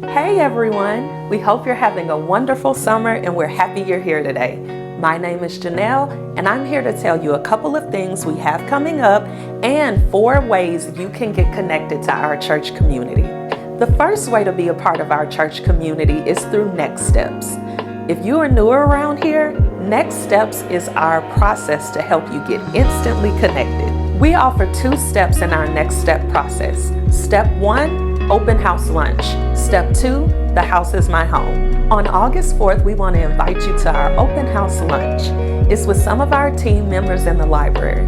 Hey everyone, we hope you're having a wonderful summer and we're happy you're here today. My name is Janelle and I'm here to tell you a couple of things we have coming up and 4 ways you can get connected to our church community. The first way to be a part of our church community is through Next Steps. If you are newer around here, Next Steps is our process to help you get instantly connected. We offer 2 steps in our Next Step process. Step 1, open house lunch. Step 2, the house is my home. On August 4th, we want to invite you to our open house lunch. It's with some of our team members in the library.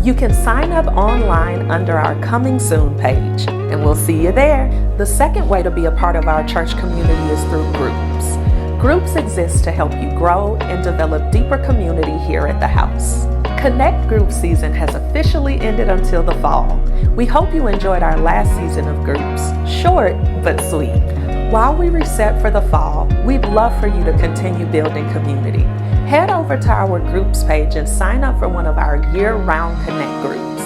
You can sign up online under our Coming Soon page, and we'll see you there. The second way to be a part of our church community is through groups. Groups exist to help you grow and develop deeper community here at the house. Connect Group season has officially ended until the fall. We hope you enjoyed our last season of groups, short but sweet. While we reset for the fall, we'd love for you to continue building community. Head over to our groups page and sign up for one of our year-round Connect groups.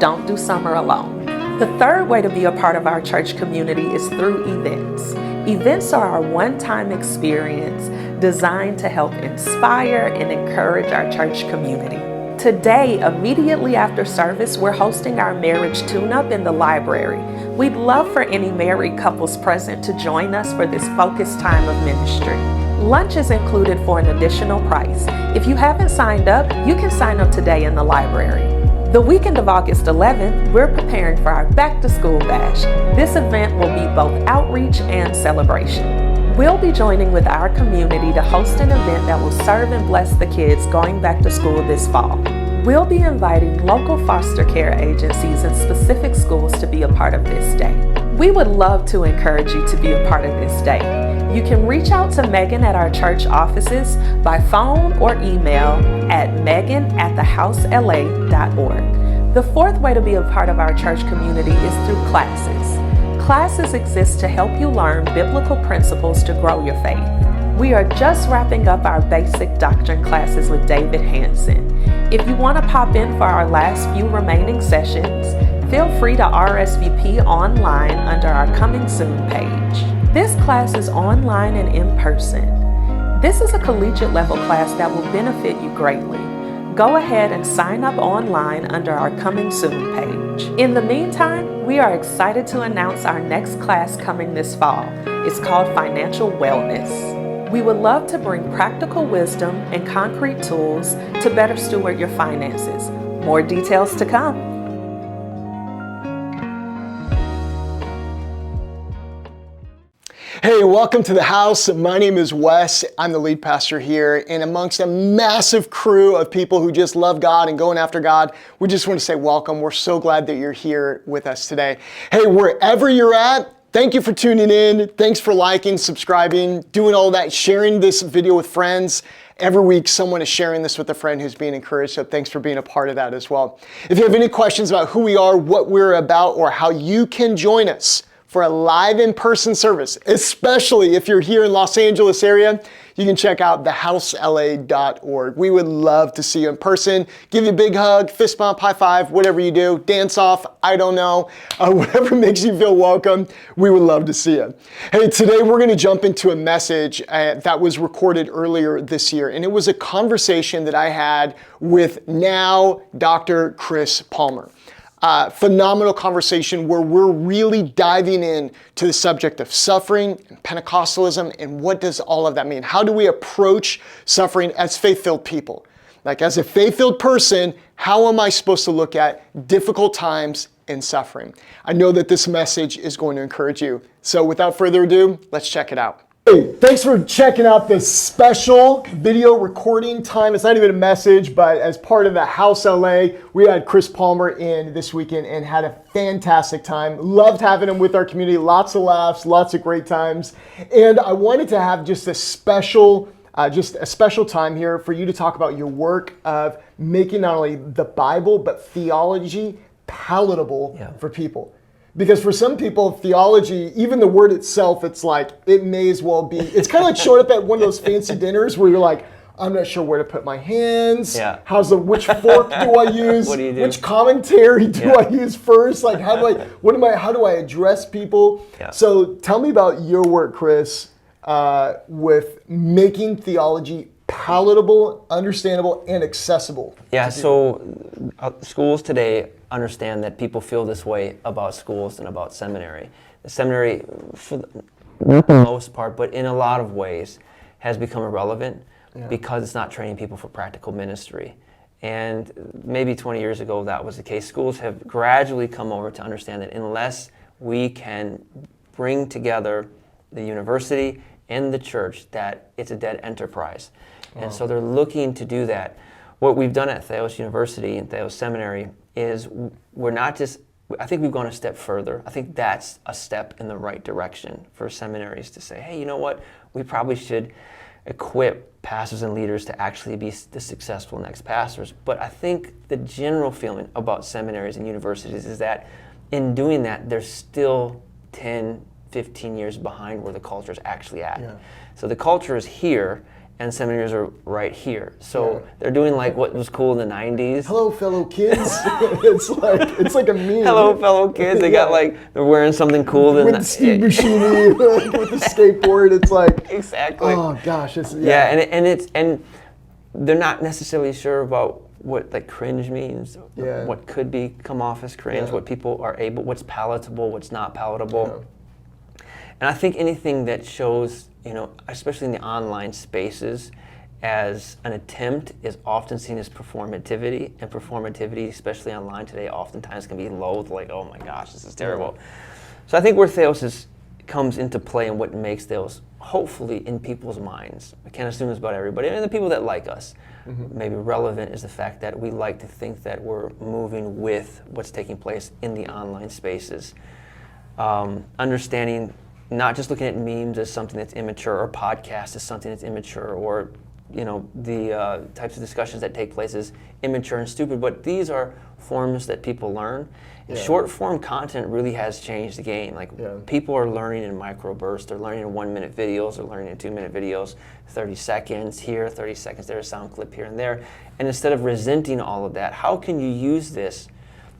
Don't do summer alone. The third way to be a part of our church community is through events. Events are our one-time experience designed to help inspire and encourage our church community. Today, immediately after service, we're hosting our marriage tune-up in the library. We'd love for any married couples present to join us for this focused time of ministry. Lunch is included for an additional price. If you haven't signed up, you can sign up today in the library. The weekend of August 11th, we're preparing for our back-to-school bash. This event will be both outreach and celebration. We'll be joining with our community to host an event that will serve and bless the kids going back to school this fall. We'll be inviting local foster care agencies and specific schools to be a part of this day. We would love to encourage you to be a part of this day. You can reach out to Megan at our church offices by phone or email at megan@thehousela.org. The fourth way to be a part of our church community is through classes. Classes exist to help you learn biblical principles to grow your faith. We are just wrapping up our basic doctrine classes with David Hanson. If you want to pop in for our last few remaining sessions, feel free to RSVP online under our Coming Soon page. This class is online and in person. This is a collegiate level class that will benefit you greatly. Go ahead and sign up online under our Coming Soon page. In the meantime, we are excited to announce our next class coming this fall. It's called Financial Wellness. We would love to bring practical wisdom and concrete tools to better steward your finances. More details to come. Hey, welcome to the house. My name is Wes. I'm the lead pastor here, and amongst a massive crew of people who just love God and going after God, we just want to say welcome. We're so glad that you're here with us today. Hey, wherever you're at, thank you for tuning in. Thanks for liking, subscribing, doing all that, sharing this video with friends. Every week, someone is sharing this with a friend who's being encouraged, so thanks for being a part of that as well. If you have any questions about who we are, what we're about, or how you can join us for a live in-person service, especially if you're here in Los Angeles area, you can check out thehousela.org. We would love to see you in person, give you a big hug, fist bump, high five, whatever you do, dance off, I don't know, whatever makes you feel welcome, we would love to see you. Hey, today we're gonna jump into a message that was recorded earlier this year, and it was a conversation that I had with now Dr. Chris Palmer. Phenomenal conversation where we're really diving in to the subject of suffering and Pentecostalism and what does all of that mean? How do we approach suffering as faith-filled people? Like as a faith-filled person, how am I supposed to look at difficult times and suffering? I know that this message is going to encourage you. So without further ado, let's check it out. Hey, thanks for checking out this special video recording time. It's not even a message, but as part of the House LA, we had Chris Palmer in this weekend and had a fantastic time. Loved having him with our community. Lots of laughs, lots of great times. And I wanted to have just a special time here for you to talk about your work of making not only the Bible, but theology palatable for people. Because for some people, theology, even the word itself, it's like, it may as well be, it's kind of like showing up at one of those fancy dinners where you're like, I'm not sure where to put my hands. Yeah. Which fork do I use? What do you do? Which commentary do I use first? Like, how do I address people? Yeah. So tell me about your work, Chris, with making theology palatable, understandable, and accessible. Yeah, so schools today understand that people feel this way about schools and about seminary. The seminary, for the most part, but in a lot of ways, has become irrelevant because it's not training people for practical ministry. And maybe 20 years ago that was the case. Schools have gradually come over to understand that unless we can bring together the university and the church, that it's a dead enterprise. And so they're looking to do that. What we've done at Theos University and Theos Seminary is we're not just, I think we've gone a step further. I think that's a step in the right direction for seminaries to say, hey, you know what? We probably should equip pastors and leaders to actually be the successful next pastors. But I think the general feeling about seminaries and universities is that in doing that, they're still 10, 15 years behind where the culture is actually at. Yeah. So the culture is here, and seminaries are right here. So they're doing like what was cool in the 90s. Hello, fellow kids. it's like a meme. Hello, fellow kids. They got like, they're wearing something cool. With Steve Buscemi, with the skateboard. It's like, exactly. Oh gosh, it's and they're not necessarily sure about what like cringe means, what could come off as cringe, what people are able, what's palatable, what's not palatable. And I think anything that shows, especially in the online spaces, as an attempt is often seen as performativity, and performativity, especially online today, oftentimes can be loathed, like, oh my gosh, this is terrible. So I think where Theos comes into play and what makes Theos, hopefully, in people's minds, I can't assume it's about everybody, and the people that like us, maybe relevant is the fact that we like to think that we're moving with what's taking place in the online spaces. Understanding, not just looking at memes as something that's immature, or podcasts as something that's immature, or the types of discussions that take place as immature and stupid, but these are forms that people learn. And short form content really has changed the game. People are learning in microbursts, they're learning in 1 minute videos, they're learning in 2 minute videos, 30 seconds here, 30 seconds there, a sound clip here and there. And instead of resenting all of that, how can you use this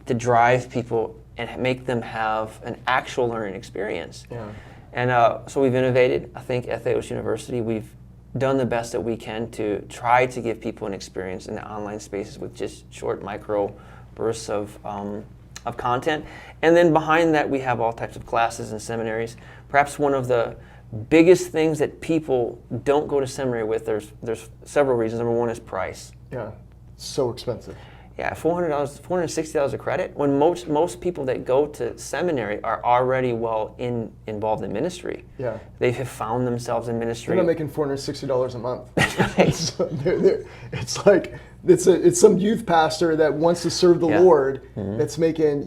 to drive people and make them have an actual learning experience? And so we've innovated. I think at Theos University, we've done the best that we can to try to give people an experience in the online spaces with just short micro bursts of content. And then behind that, we have all types of classes and seminaries. Perhaps one of the biggest things that people don't go to seminary with, there's several reasons. Number one is price. Yeah, so expensive. Yeah, $400, $460 a credit, when most people that go to seminary are already involved in ministry. Yeah. They have found themselves in ministry. They're not making $460 a month. It's like, it's some youth pastor that wants to serve the Lord that's making,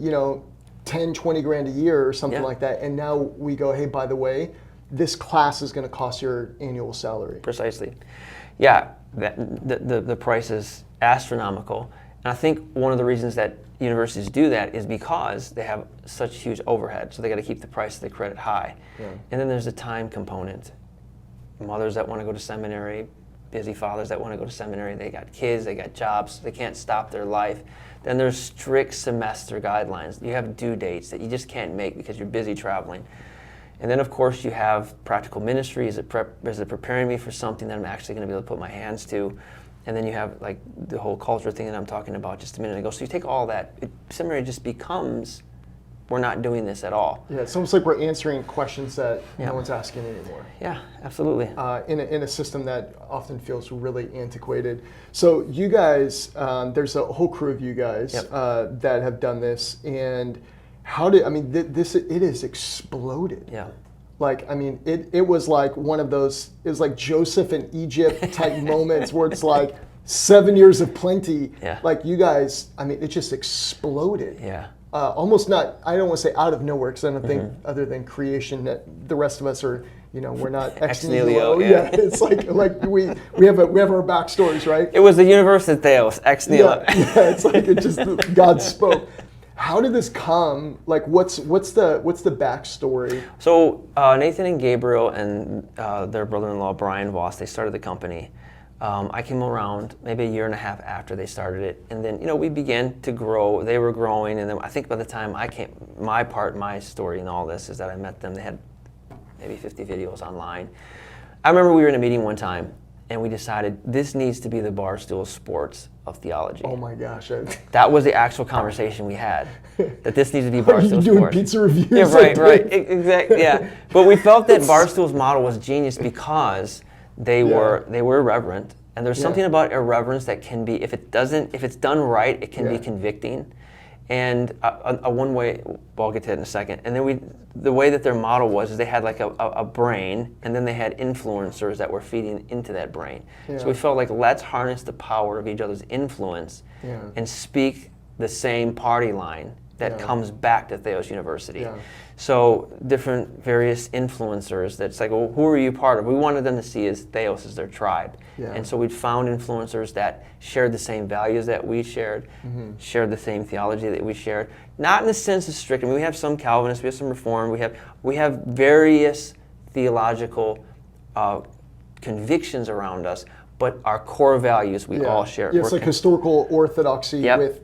10, 20 grand a year or something like that. And now we go, hey, by the way, this class is going to cost your annual salary. Precisely. Yeah, the price is astronomical. And I think one of the reasons that universities do that is because they have such huge overhead, so they got to keep the price of the credit high. And then there's a time component. Mothers that want to go to seminary, busy fathers that want to go to seminary, they got kids, they got jobs, they can't stop their life. Then there's strict semester guidelines. You have due dates that you just can't make because you're busy traveling. And then, of course, you have practical ministry. Is it preparing me for something that I'm actually going to be able to put my hands to? And then you have like the whole culture thing that I'm talking about just a minute ago. So you take all that, seminary just becomes, we're not doing this at all. Yeah, it's almost like we're answering questions that no one's asking anymore. Yeah, absolutely. In a system that often feels really antiquated. So you guys, there's a whole crew of you guys that have done this, and it has exploded. Yeah. It was like one of those, it was like Joseph in Egypt type moments where it's like 7 years of plenty. Yeah. Like you guys, it just exploded. Yeah. Almost not, I don't want to say out of nowhere, because I don't think other than creation that the rest of us are, we're not ex nihilo. Yeah. It's like we have our backstories, right? It was the universe at Theos, ex nihilo. Yeah, it's like it just, God spoke. How did this come? Like, what's the backstory? So Nathan and Gabriel and their brother-in-law Brian Voss, they started the company I came around maybe a year and a half after they started it, and then we began to grow. They were growing, and then I think by the time I came, my story in all this is that I met them. They had maybe 50 videos online. I remember we were in a meeting one time, and we decided this needs to be the Barstool Sports of theology. Oh my gosh! That was the actual conversation we had. That this needs to be Are Barstool you doing Sports. pizza reviews? Yeah, right, exactly. Yeah, but we felt that Barstool's model was genius because they were irreverent, and there's something about irreverence that can be, if it's done right, it can be convicting. And a one way, well, I'll get to that in a second. And then the way that their model was is they had like a brain, and then they had influencers that were feeding into that brain. Yeah. So we felt like, let's harness the power of each other's influence and speak the same party line that comes back to Theos University. Yeah. So different various influencers that's like, well, who are you part of? We wanted them to see as Theos as their tribe. Yeah. And so we'd found influencers that shared the same values that we shared, shared the same theology that we shared. Not in the sense of strict. I mean, we have some Calvinists, we have some Reformed, we have various theological convictions around us, but our core values we all share. Yeah, it's like historical orthodoxy with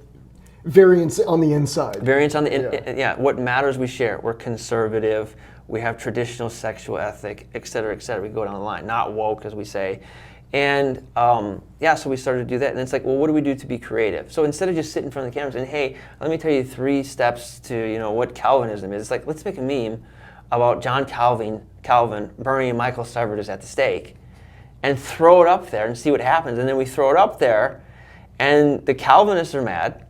variance on the inside. Variance on the what matters we share. We're conservative. We have traditional sexual ethic, et cetera, et cetera. We go down the line. Not woke, as we say. And so we started to do that. And it's like, well, what do we do to be creative? So instead of just sitting in front of the camera and saying, hey, let me tell you 3 steps to what Calvinism is, it's like, let's make a meme about John Calvin burning Michael Servetus at the stake and throw it up there and see what happens. And then we throw it up there, and the Calvinists are mad.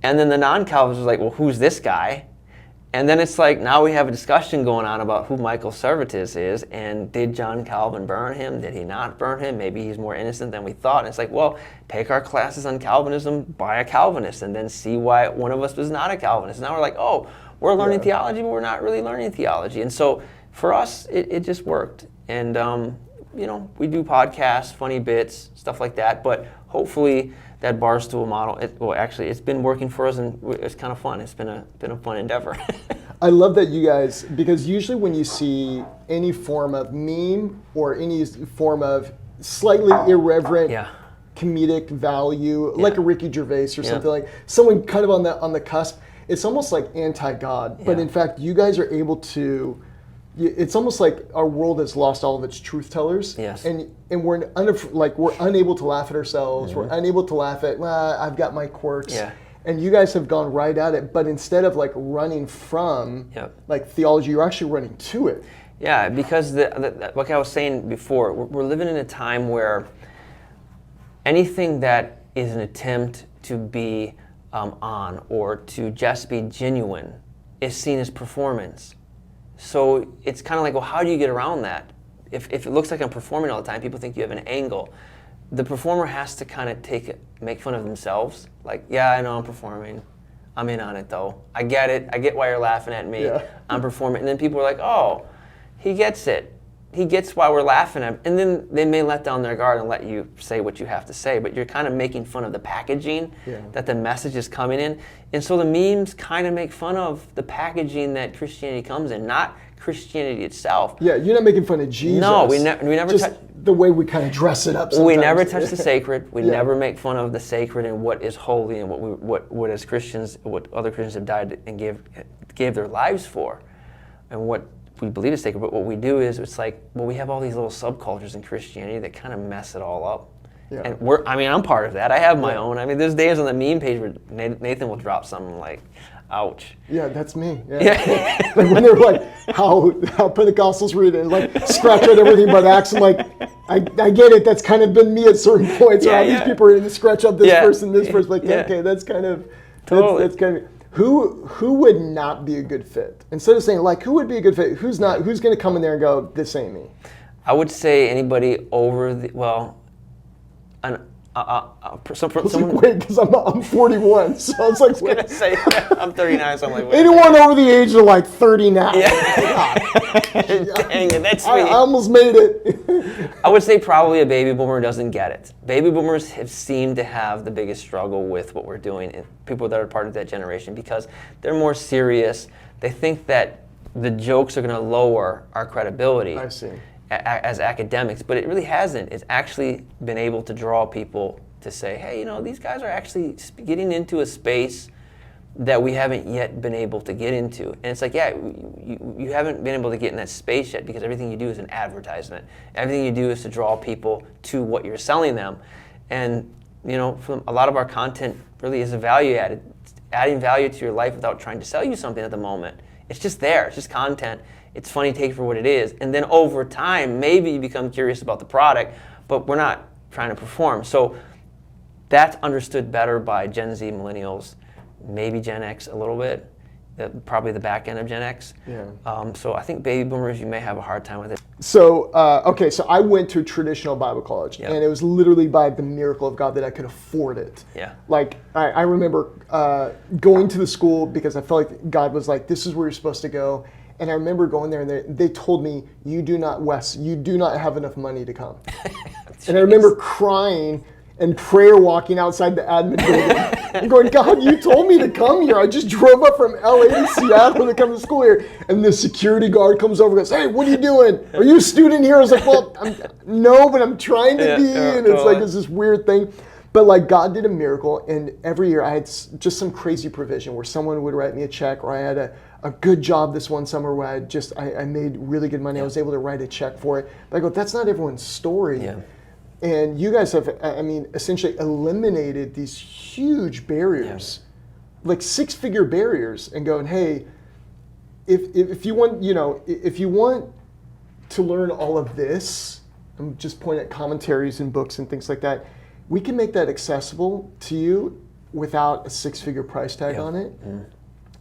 And then the non-Calvinists are like, well, who's this guy? And then it's like, now we have a discussion going on about who Michael Servetus is, and did John Calvin burn him? Did he not burn him? Maybe he's more innocent than we thought. And it's like, well, take our classes on Calvinism by a Calvinist, and then see why one of us was not a Calvinist. Now we're like, oh, we're learning theology, but we're not really learning theology. And so for us, it just worked. And, we do podcasts, funny bits, stuff like that, but hopefully that Barstool model, it's been working for us, and it's kind of fun. It's been a fun endeavor. I love that you guys, because usually when you see any form of meme or any form of slightly irreverent comedic value, like a Ricky Gervais or something like, someone kind of on the cusp, it's almost like anti-God. But in fact, you guys are able to, it's almost like our world has lost all of its truth tellers. Yes. And we're unable to laugh at ourselves. We're unable to laugh at, well, I've got my quirks. Yeah. And you guys have gone right at it, but instead of like running from like theology, you're actually running to it. Yeah, because like I was saying before, we're living in a time where anything that is an attempt to be on or to just be genuine is seen as performance. So it's kind of like, well, how do you get around that? If it looks like I'm performing all the time, people think you have an angle. The performer has to kind of make fun of themselves. Like, yeah, I know I'm performing. I'm in on it though. I get it. I get why you're laughing at me. Yeah. I'm performing. And then people are like, oh, he gets it. He gets why we're laughing at him. And then they may let down their guard and let you say what you have to say, but you're kind of making fun of the packaging that the message is coming in. And so the memes kind of make fun of the packaging that Christianity comes in, not Christianity itself. Yeah, you're not making fun of Jesus. No, we never just the way we kind of dress it up sometimes. We never touch the sacred. We never make fun of the sacred and what is holy and what as Christians, what other Christians have died and gave their lives for, and what we believe is sacred. But what we do is, it's like, well, we have all these little subcultures in Christianity that kind of mess it all up. Yeah. And I'm part of that. I have my own. I mean, there's days on the meme page where Nathan will drop something like, ouch. Yeah, that's me. Yeah. Like when they're like, how Pentecostals read it, and like scratch out everything but Acts. I'm like, I get it. That's kind of been me at certain points. Or these people are going to scratch up this person, this person. Like, okay, that's kind of, that's kind of, who would not be a good fit? Instead of saying like, who would be a good fit? Who's not? Who's going to come in there and go, this ain't me? I would say anybody over someone. Wait, because I'm 41, so I was like, I was gonna say I'm 39, so I'm like, wait. Anyone over the age of like 30 now? Yeah. Dang it, that's me. I almost made it. I would say probably a baby boomer doesn't get it. Baby boomers have seemed to have the biggest struggle with what we're doing, and people that are part of that generation, because they're more serious. They think that the jokes are going to lower our credibility. I see. as academics, but it really hasn't. It's actually been able to draw people to say, hey, these guys are actually getting into a space that we haven't yet been able to get into. And it's like, yeah, you haven't been able to get in that space yet because everything you do is an advertisement. Everything you do is to draw people to what you're selling them. And, from a lot of our content really is a value added, adding value to your life without trying to sell you something at the moment. It's just there, it's just content. It's funny to take for what it is. And then over time, maybe you become curious about the product, but we're not trying to perform. So that's understood better by Gen Z, millennials, maybe Gen X a little bit, probably the back end of Gen X. Yeah. So I think baby boomers, you may have a hard time with it. So, so I went to a traditional Bible college, Yep. and it was literally by the miracle of God that I could afford it. Yeah. Like, I remember going to the school because I felt like God was like, this is where you're supposed to go. And I remember going there, and they told me, you do not have enough money to come. And I remember crying and prayer walking outside the admin building and going, God, you told me to come here. I just drove up from LA to Seattle to come to school here. And the security guard comes over and goes, hey, what are you doing? Are you a student here? I was like, well, no, but I'm trying to be. And it's like, it's this weird thing. But like God did a miracle, and every year I had just some crazy provision where someone would write me a check, or I had a good job this one summer where I made really good money. I was able to write a check for it. But I go, that's not everyone's story. Yeah. And you guys have, essentially eliminated these huge barriers, like 6-figure barriers, and going, hey, if you want, if you want to learn all of this, I'm just pointing at commentaries and books and things like that, we can make that accessible to you without a 6-figure price tag on it.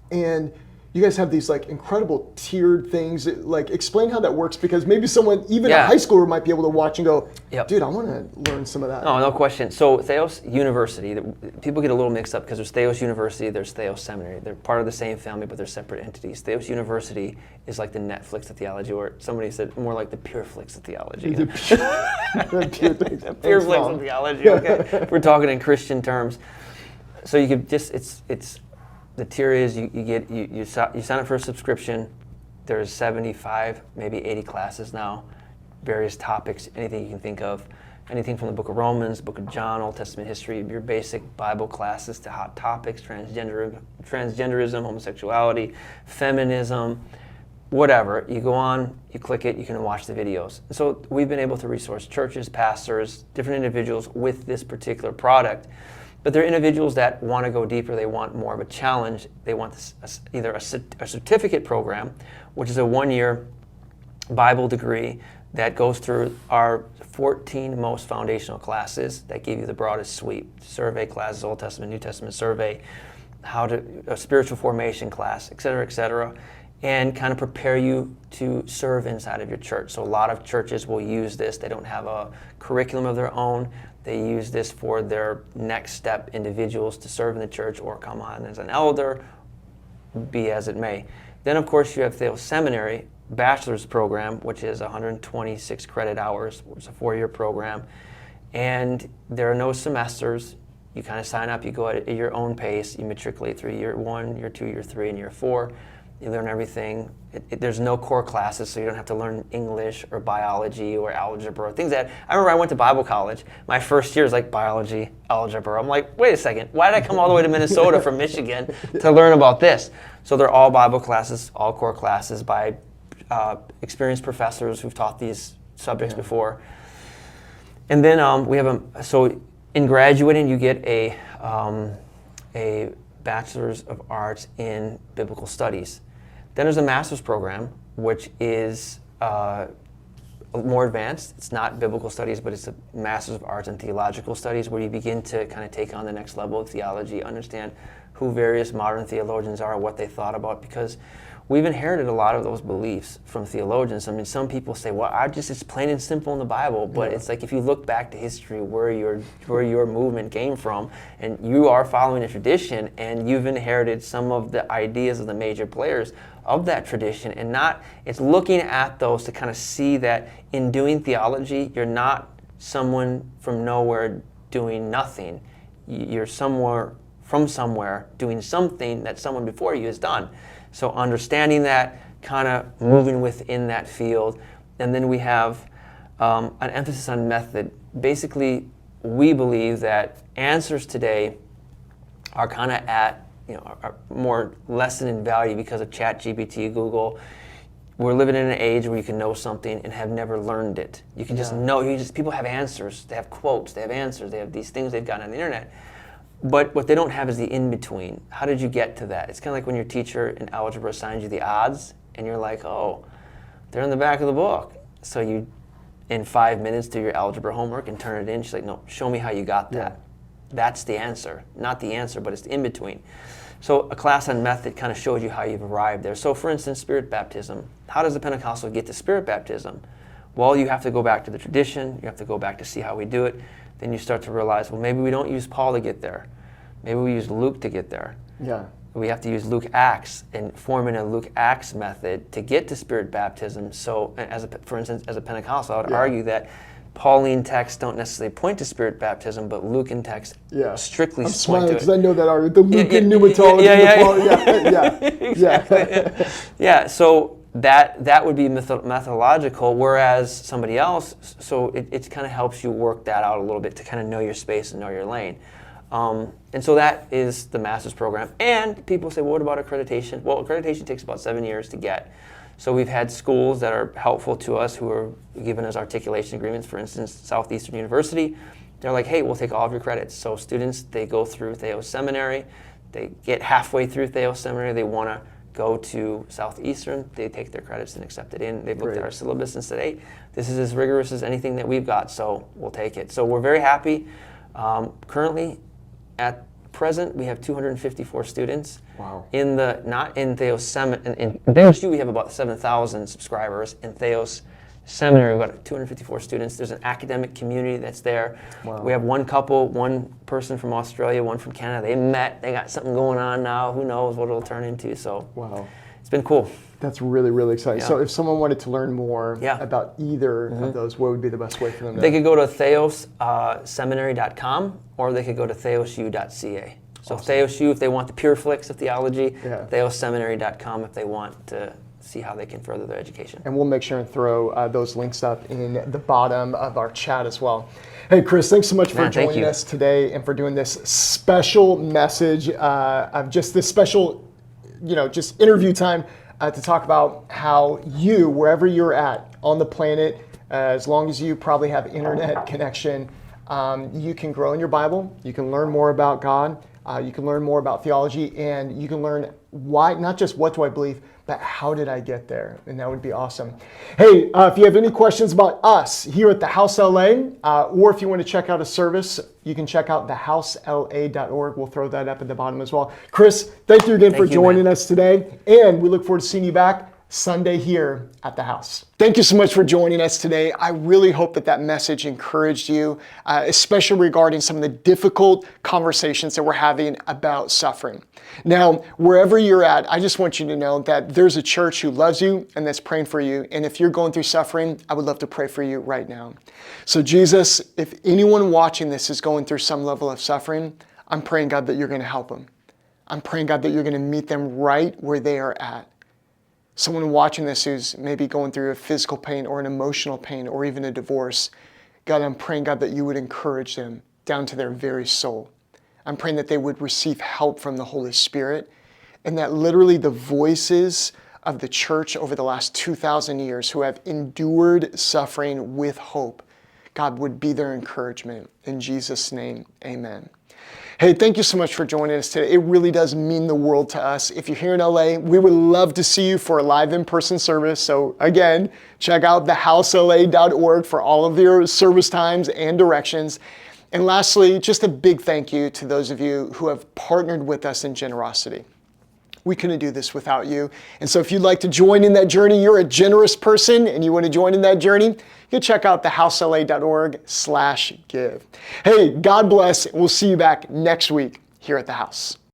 And you guys have these like incredible tiered things. Like, explain how that works, because maybe someone, even a high schooler, might be able to watch and go, dude, I want to learn some of that. No question. So Theos University, people get a little mixed up because there's Theos University, there's Theos Seminary. They're part of the same family, but they're separate entities. Theos University is like the Netflix of theology, or somebody said more like the PureFlix of theology. The PureFlix of theology, okay. If we're talking in Christian terms. So you could just, it's the tier is you sign up for a subscription. There's 75, maybe 80 classes now, various topics, anything you can think of, anything from the book of Romans, book of John, Old Testament history, your basic Bible classes, to hot topics, transgenderism, homosexuality, feminism, whatever. You go on, you click it, you can watch the videos. So we've been able to resource churches, pastors, different individuals with this particular product. But they're individuals that want to go deeper. They want more of a challenge. They want either a certificate program, which is a 1-year Bible degree that goes through our 14 most foundational classes that give you the broadest sweep. Survey classes, Old Testament, New Testament survey, a spiritual formation class, et cetera, and kind of prepare you to serve inside of your church. So a lot of churches will use this. They don't have a curriculum of their own. They use this for their next step individuals to serve in the church or come on as an elder, be as it may. Then, of course, you have Theos Seminary bachelor's program, which is 126 credit hours, which is a 4-year program. And there are no semesters. You kind of sign up, you go at your own pace, you matriculate through year 1, year 2, year 3, and year 4. You learn everything. There's no core classes, so you don't have to learn English or biology or algebra, things that, I remember I went to Bible college. My first year was like biology, algebra. I'm like, wait a second, why did I come all the way to Minnesota from Michigan to learn about this? So they're all Bible classes, all core classes by experienced professors who've taught these subjects before. And then we have so in graduating, you get a Bachelor's of Arts in Biblical Studies. Then there's a master's program, which is more advanced. It's not biblical studies, but it's a Master's of Arts in Theological Studies, where you begin to kind of take on the next level of theology, understand who various modern theologians are, what they thought about, because we've inherited a lot of those beliefs from theologians. I mean, some people say, well, it's plain and simple in the Bible, but it's like if you look back to history where your movement came from, and you are following a tradition, and you've inherited some of the ideas of the major players of that tradition, and it's looking at those to kind of see that in doing theology, you're not someone from nowhere doing nothing. You're from somewhere doing something that someone before you has done. So understanding that, kind of moving within that field, and then we have an emphasis on method. Basically, we believe that answers today are kind of at, are more lessened in value because of ChatGPT, Google. We're living in an age where you can know something and have never learned it. You can just know. People have answers. They have quotes. They have answers. They have these things they've gotten on the internet. But what they don't have is the in-between. How did you get to that? It's kind of like when your teacher in algebra assigns you the odds, and you're like, oh, they're in the back of the book. So you, in 5 minutes, do your algebra homework and turn it in. She's like, no, show me how you got that. Yeah. That's the answer. Not the answer, but it's the in-between. So a class on method kind of shows you how you've arrived there. So for instance, Spirit baptism. How does a Pentecostal get to Spirit baptism? Well, you have to go back to the tradition. You have to go back to see how we do it. Then you start to realize, well, maybe we don't use Paul to get there. Maybe we use Luke to get there. Yeah. We have to use Luke Acts and form in a Luke Acts method to get to Spirit baptism. So for instance, as a Pentecostal, I would argue that Pauline texts don't necessarily point to Spirit baptism, but Lucan texts strictly point to it. I'm smiling because I know that argument. The Lucan pneumatology. Exactly. Yeah. So that would be methodological, whereas somebody else. So it kind of helps you work that out a little bit to kind of know your space and know your lane. And so that is the master's program. And people say, well, what about accreditation? Well, accreditation takes about 7 years to get. So we've had schools that are helpful to us who are giving us articulation agreements. For instance, Southeastern University, they're like, hey, we'll take all of your credits. So students, they go through Theos Seminary, they get halfway through Theos Seminary, they want to go to Southeastern, they take their credits and accept it in. They've looked at our syllabus and said, hey, this is as rigorous as anything that we've got, so we'll take it. So we're very happy. Currently, at present, we have 254 students. Wow. Not in Theos Seminary. In Theos U, we have about 7,000 subscribers. In Theos Seminary, we've got 254 students. There's an academic community that's there. Wow. We have one couple, one person from Australia, one from Canada. They met. They got something going on now. Who knows what it'll turn into? So wow. It's been cool. That's really, really exciting. Yeah. So if someone wanted to learn more about either of those, what would be the best way for them to? They could go to theosseminary.com or they could go to theosu.ca. So awesome. Theosu if they want the pure flicks of theology, theosseminary.com if they want to see how they can further their education. And we'll make sure and throw those links up in the bottom of our chat as well. Hey, Chris, thanks so much for joining us today and for doing this special message of just this special, just interview time to talk about how you, wherever you're at on the planet, as long as you probably have internet connection, you can grow in your Bible, you can learn more about God, you can learn more about theology, and you can learn why, not just what do I believe, but how did I get there? And that would be awesome. Hey, if you have any questions about us here at the House LA, or if you want to check out a service, you can check out thehousela.org. We'll throw that up at the bottom as well. Chris, thank you again for joining us today, and we look forward to seeing you back Sunday here at the house. Thank you so much for joining us today. I really hope that message encouraged you, especially regarding some of the difficult conversations that we're having about suffering. Now, wherever you're at, I just want you to know that there's a church who loves you and that's praying for you. And if you're going through suffering, I would love to pray for you right now. So Jesus, if anyone watching this is going through some level of suffering, I'm praying, God, that you're going to help them. I'm praying, God, that you're going to meet them right where they are at. Someone watching this who's maybe going through a physical pain or an emotional pain or even a divorce, God, I'm praying, God, that you would encourage them down to their very soul. I'm praying that they would receive help from the Holy Spirit and that literally the voices of the church over the last 2,000 years who have endured suffering with hope, God, would be their encouragement. In Jesus' name, amen. Hey, thank you so much for joining us today. It really does mean the world to us. If you're here in LA, we would love to see you for a live in-person service. So again, check out thehousela.org for all of your service times and directions. And lastly, just a big thank you to those of you who have partnered with us in generosity. We couldn't do this without you. And so if you'd like to join in that journey, you're a generous person and you want to join in that journey, you can check out thehousela.org/give. Hey, God bless. We'll see you back next week here at the house.